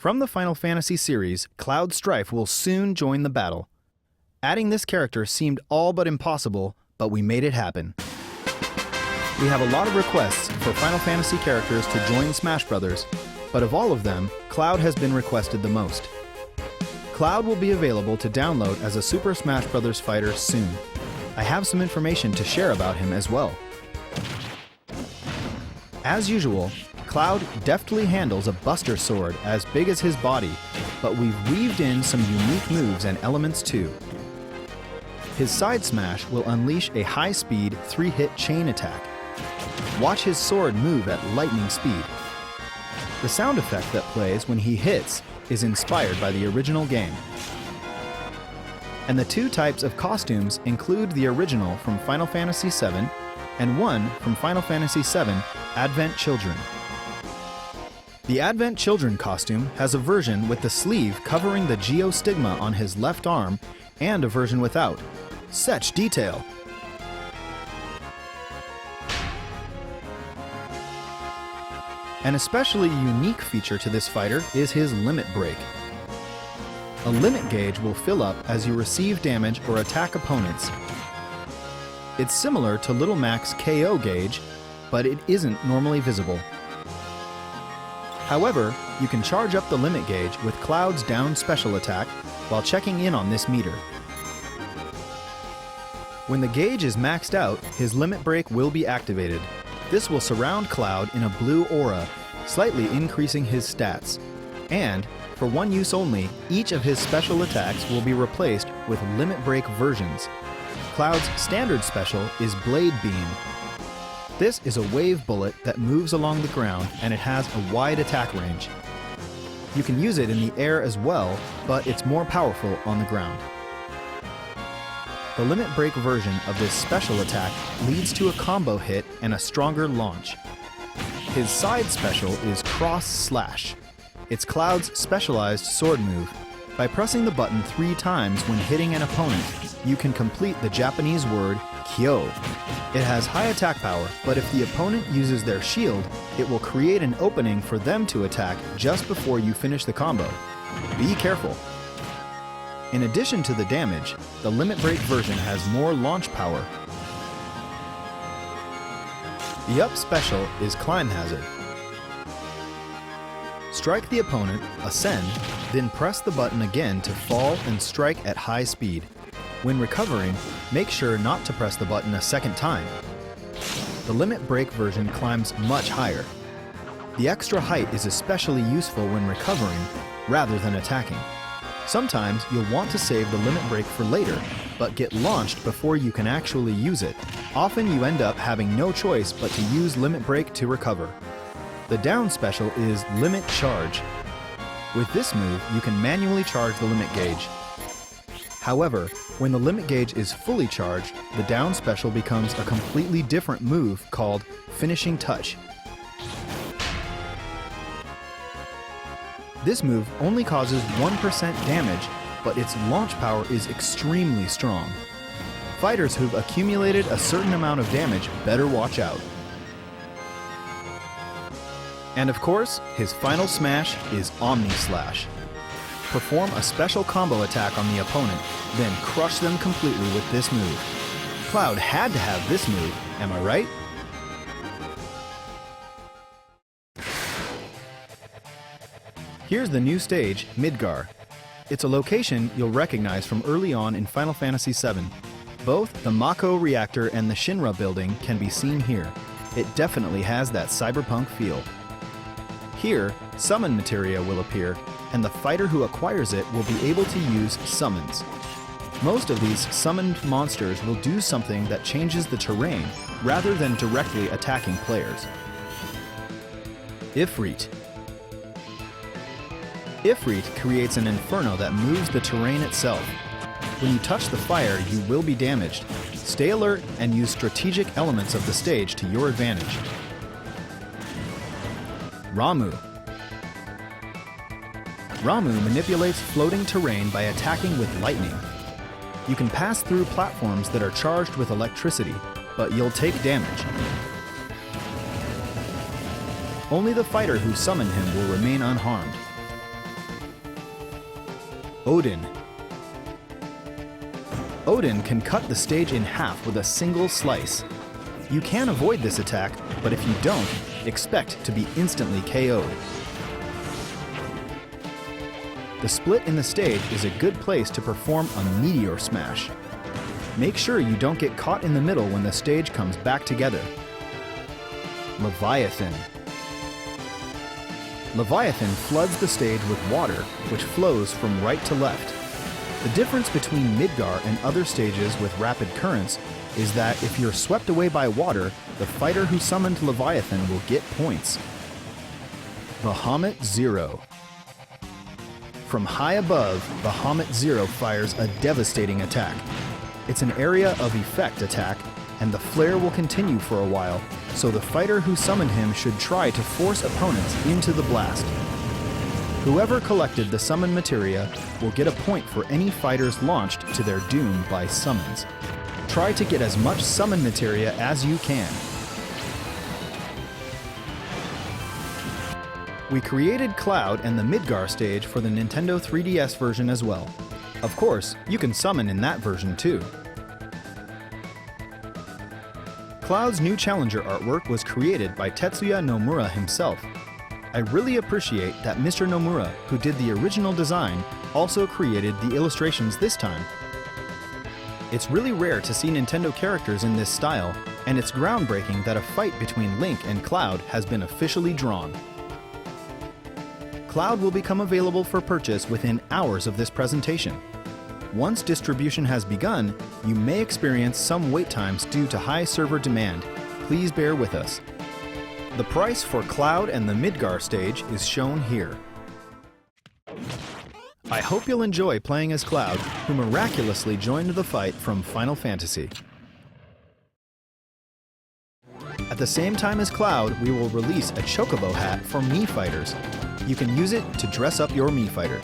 From the Final Fantasy series, Cloud Strife will soon join the battle. Adding this character seemed all but impossible, but we made it happen. We have a lot of requests for Final Fantasy characters to join Smash Bros., but of all of them, Cloud has been requested the most. Cloud will be available to download as a Super Smash Bros. Fighter soon. I have some information to share about him as well. As usual, Cloud deftly handles a Buster Sword as big as his body, but we've weaved in some unique moves and elements too. His side smash will unleash a high-speed 3-hit chain attack. Watch his sword move at lightning speed. The sound effect that plays when he hits is inspired by the original game. And the two types of costumes include the original from Final Fantasy VII and one from Final Fantasy VII Advent Children. The Advent Children costume has a version with the sleeve covering the geostigma on his left arm and a version without. Such detail! An especially unique feature to this fighter is his limit break. A limit gauge will fill up as you receive damage or attack opponents. It's similar to Little Mac's KO gauge, but it isn't normally visible. However, you can charge up the limit gauge with Cloud's down special attack while checking in on this meter. When the gauge is maxed out, his limit break will be activated. This will surround Cloud in a blue aura, slightly increasing his stats. And, for one use only, each of his special attacks will be replaced with limit break versions. Cloud's standard special is Blade Beam. This is a wave bullet that moves along the ground and it has a wide attack range. You can use it in the air as well, but it's more powerful on the ground. The limit break version of this special attack leads to a combo hit and a stronger launch. His side special is Cross Slash. It's Cloud's specialized sword move. By pressing the button 3 times when hitting an opponent, you can complete the Japanese word Kyo. It has high attack power, but if the opponent uses their shield, it will create an opening for them to attack just before you finish the combo. Be careful. In addition to the damage, the limit break version has more launch power. The up special is Climb Hazard. Strike the opponent, ascend, then press the button again to fall and strike at high speed. When recovering, make sure not to press the button a second time. The limit break version climbs much higher. The extra height is especially useful when recovering rather than attacking. Sometimes you'll want to save the limit break for later, but get launched before you can actually use it. Often you end up having no choice but to use limit break to recover. The down special is Limit Charge. With this move, you can manually charge the limit gauge. However, when the limit gauge is fully charged, the down special becomes a completely different move called Finishing Touch. This move only causes 1% damage, but its launch power is extremely strong. Fighters who've accumulated a certain amount of damage better watch out. And of course, his final smash is Omni Slash. Perform a special combo attack on the opponent, then crush them completely with this move. Cloud had to have this move, am I right? Here's the new stage, Midgar. It's a location you'll recognize from early on in Final Fantasy VII. Both the Mako reactor and the Shinra building can be seen here. It definitely has that cyberpunk feel. Here, summon materia will appear, and the fighter who acquires it will be able to use summons. Most of these summoned monsters will do something that changes the terrain rather than directly attacking players. Ifrit. Ifrit creates an inferno that moves the terrain itself. When you touch the fire, you will be damaged. Stay alert and use strategic elements of the stage to your advantage. Ramu. Ramu manipulates floating terrain by attacking with lightning. You can pass through platforms that are charged with electricity, but you'll take damage. Only the fighter who summoned him will remain unharmed. Odin. Odin can cut the stage in half with a single slice. You can avoid this attack, but if you don't, expect to be instantly KO'd. The split in the stage is a good place to perform a meteor smash. Make sure you don't get caught in the middle when the stage comes back together. Leviathan. Leviathan floods the stage with water, which flows from right to left. The difference between Midgar and other stages with rapid currents is that if you're swept away by water, the fighter who summoned Leviathan will get points. Bahamut Zero. From high above, Bahamut Zero fires a devastating attack. It's an area of effect attack, and the flare will continue for a while, so the fighter who summoned him should try to force opponents into the blast. Whoever collected the summon materia will get a point for any fighters launched to their doom by summons. Try to get as much summon materia as you can. We created Cloud and the Midgar stage for the Nintendo 3DS version as well. Of course, you can summon in that version too. Cloud's new challenger artwork was created by Tetsuya Nomura himself. I really appreciate that Mr. Nomura, who did the original design, also created the illustrations this time. It's really rare to see Nintendo characters in this style, and it's groundbreaking that a fight between Link and Cloud has been officially drawn. Cloud will become available for purchase within hours of this presentation. Once distribution has begun, you may experience some wait times due to high server demand. Please bear with us. The price for Cloud and the Midgar stage is shown here. I hope you'll enjoy playing as Cloud, who miraculously joined the fight from Final Fantasy. At the same time as Cloud, we will release a Chocobo hat for Mii Fighters. You can use it to dress up your Mii Fighter.